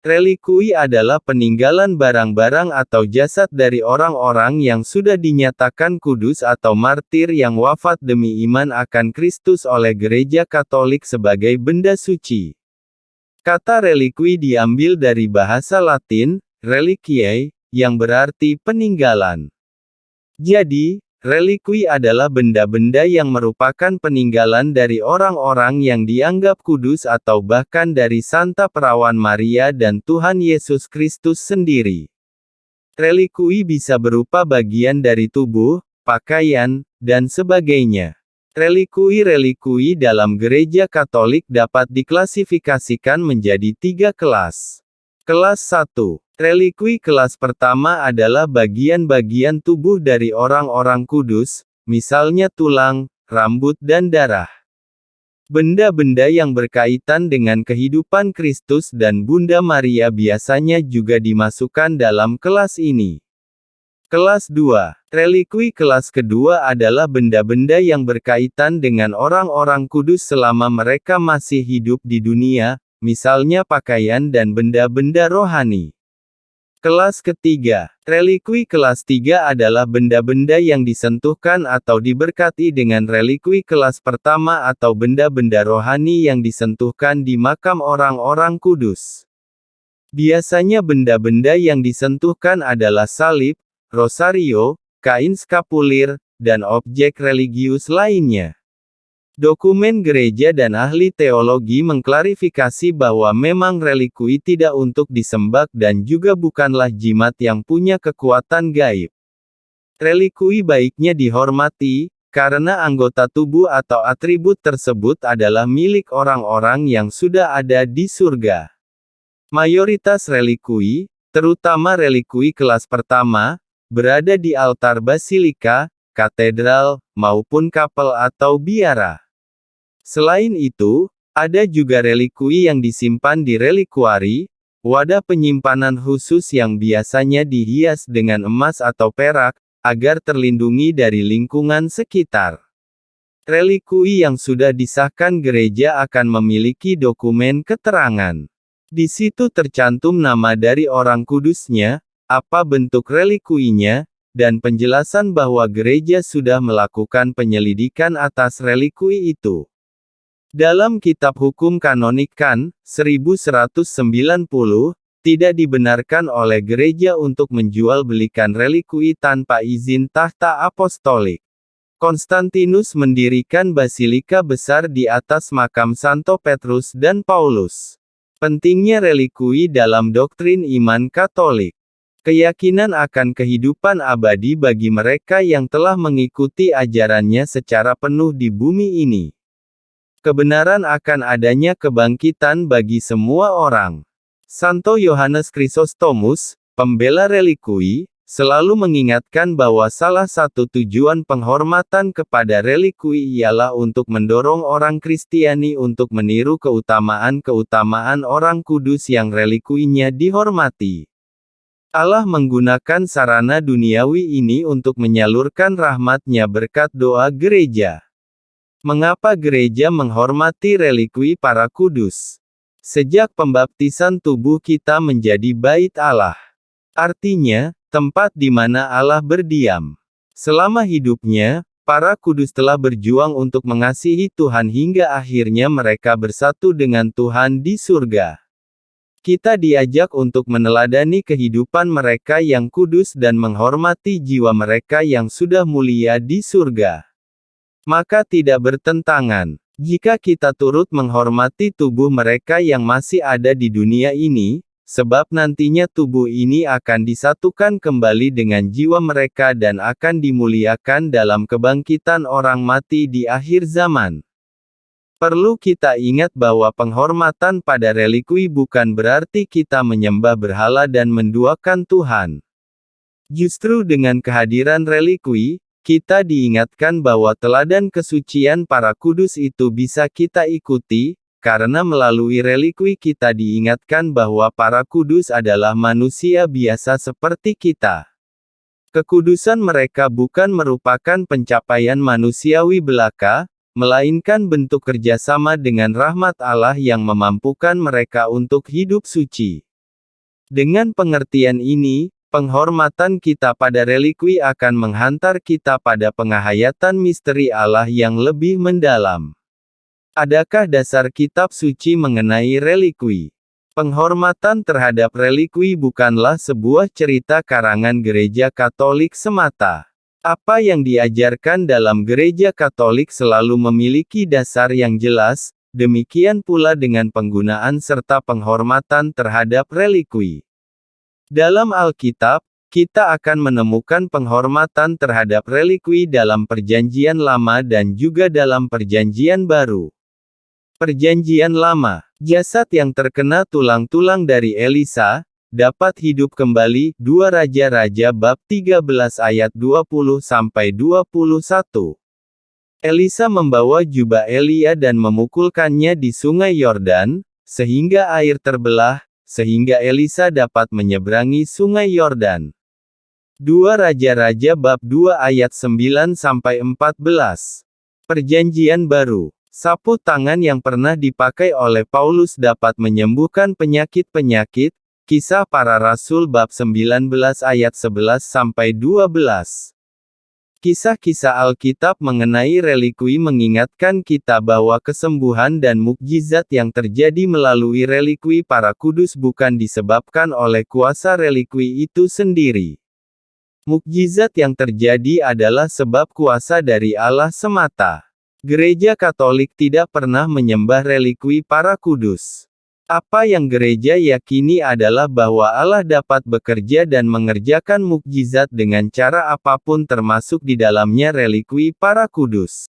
Relikui adalah peninggalan barang-barang atau jasad dari orang-orang yang sudah dinyatakan kudus atau martir yang wafat demi iman akan Kristus oleh Gereja Katolik sebagai benda suci. Kata relikui diambil dari bahasa Latin, reliquiae, yang berarti peninggalan. Jadi, relikui adalah benda-benda yang merupakan peninggalan dari orang-orang yang dianggap kudus atau bahkan dari Santa Perawan Maria dan Tuhan Yesus Kristus sendiri. Relikui bisa berupa bagian dari tubuh, pakaian, dan sebagainya. Relikui-relikui dalam Gereja Katolik dapat diklasifikasikan menjadi 3 kelas. Kelas 1. Relikui kelas pertama adalah bagian-bagian tubuh dari orang-orang kudus, misalnya tulang, rambut dan darah. Benda-benda yang berkaitan dengan kehidupan Kristus dan Bunda Maria biasanya juga dimasukkan dalam kelas ini. Kelas 2. Relikui kelas kedua adalah benda-benda yang berkaitan dengan orang-orang kudus selama mereka masih hidup di dunia, misalnya pakaian dan benda-benda rohani. Kelas ketiga. Relikui kelas 3 adalah benda-benda yang disentuhkan atau diberkati dengan relikui kelas pertama atau benda-benda rohani yang disentuhkan di makam orang-orang kudus. Biasanya benda-benda yang disentuhkan adalah salib, rosario, kain skapulir, dan objek religius lainnya. Dokumen gereja dan ahli teologi mengklarifikasi bahwa memang relikui tidak untuk disembah dan juga bukanlah jimat yang punya kekuatan gaib. Relikui baiknya dihormati, karena anggota tubuh atau atribut tersebut adalah milik orang-orang yang sudah ada di surga. Mayoritas relikui, terutama relikui kelas pertama, berada di altar basilika, katedral, maupun kapel atau biara. Selain itu, ada juga relikui yang disimpan di relikuari, wadah penyimpanan khusus yang biasanya dihias dengan emas atau perak, agar terlindungi dari lingkungan sekitar. Relikui yang sudah disahkan gereja akan memiliki dokumen keterangan. Di situ tercantum nama dari orang kudusnya, apa bentuk relikuinya, dan penjelasan bahwa gereja sudah melakukan penyelidikan atas relikui itu. Dalam Kitab Hukum Kanonik Kan, 1190, tidak dibenarkan oleh gereja untuk menjual-belikan relikui tanpa izin tahta apostolik. Konstantinus mendirikan basilika besar di atas makam Santo Petrus dan Paulus. Pentingnya relikui dalam doktrin iman Katolik. Keyakinan akan kehidupan abadi bagi mereka yang telah mengikuti ajarannya secara penuh di bumi ini. Kebenaran akan adanya kebangkitan bagi semua orang. Santo Yohanes Chrysostomus, pembela relikui, selalu mengingatkan bahwa salah satu tujuan penghormatan kepada relikui ialah untuk mendorong orang Kristiani untuk meniru keutamaan-keutamaan orang kudus yang relikuinya dihormati. Allah menggunakan sarana duniawi ini untuk menyalurkan rahmat-Nya berkat doa gereja. Mengapa gereja menghormati relikui para kudus? Sejak pembaptisan tubuh kita menjadi bait Allah. Artinya, tempat di mana Allah berdiam. Selama hidupnya, para kudus telah berjuang untuk mengasihi Tuhan hingga akhirnya mereka bersatu dengan Tuhan di surga. Kita diajak untuk meneladani kehidupan mereka yang kudus dan menghormati jiwa mereka yang sudah mulia di surga. Maka tidak bertentangan, jika kita turut menghormati tubuh mereka yang masih ada di dunia ini, sebab nantinya tubuh ini akan disatukan kembali dengan jiwa mereka dan akan dimuliakan dalam kebangkitan orang mati di akhir zaman. Perlu kita ingat bahwa penghormatan pada relikui bukan berarti kita menyembah berhala dan menduakan Tuhan. Justru dengan kehadiran relikui, kita diingatkan bahwa teladan kesucian para kudus itu bisa kita ikuti, karena melalui relikui kita diingatkan bahwa para kudus adalah manusia biasa seperti kita. Kekudusan mereka bukan merupakan pencapaian manusiawi belaka, melainkan bentuk kerjasama dengan rahmat Allah yang memampukan mereka untuk hidup suci. Dengan pengertian ini, penghormatan kita pada relikwi akan menghantar kita pada penghayatan misteri Allah yang lebih mendalam. Adakah dasar kitab suci mengenai relikwi? Penghormatan terhadap relikwi bukanlah sebuah cerita karangan gereja Katolik semata. Apa yang diajarkan dalam gereja Katolik selalu memiliki dasar yang jelas, demikian pula dengan penggunaan serta penghormatan terhadap relikwi. Dalam Alkitab, kita akan menemukan penghormatan terhadap relikwi dalam Perjanjian Lama dan juga dalam Perjanjian Baru. Perjanjian Lama, jasad yang terkena tulang-tulang dari Elisa, dapat hidup kembali. 2 Raja-Raja bab 13 ayat 20-21. Elisa membawa jubah Elia dan memukulkannya di sungai Yordan, sehingga air terbelah, sehingga Elisa dapat menyeberangi sungai Yordan. 2 Raja-Raja bab 2 ayat 9-14. Perjanjian Baru. Sapu tangan yang pernah dipakai oleh Paulus dapat menyembuhkan penyakit-penyakit. Kisah Para Rasul bab 19 ayat 11-12. Kisah-kisah Alkitab mengenai relikwi mengingatkan kita bahwa kesembuhan dan mukjizat yang terjadi melalui relikwi para kudus bukan disebabkan oleh kuasa relikwi itu sendiri. Mukjizat yang terjadi adalah sebab kuasa dari Allah semata. Gereja Katolik tidak pernah menyembah relikwi para kudus. Apa yang gereja yakini adalah bahwa Allah dapat bekerja dan mengerjakan mukjizat dengan cara apapun termasuk di dalamnya relikwi para kudus.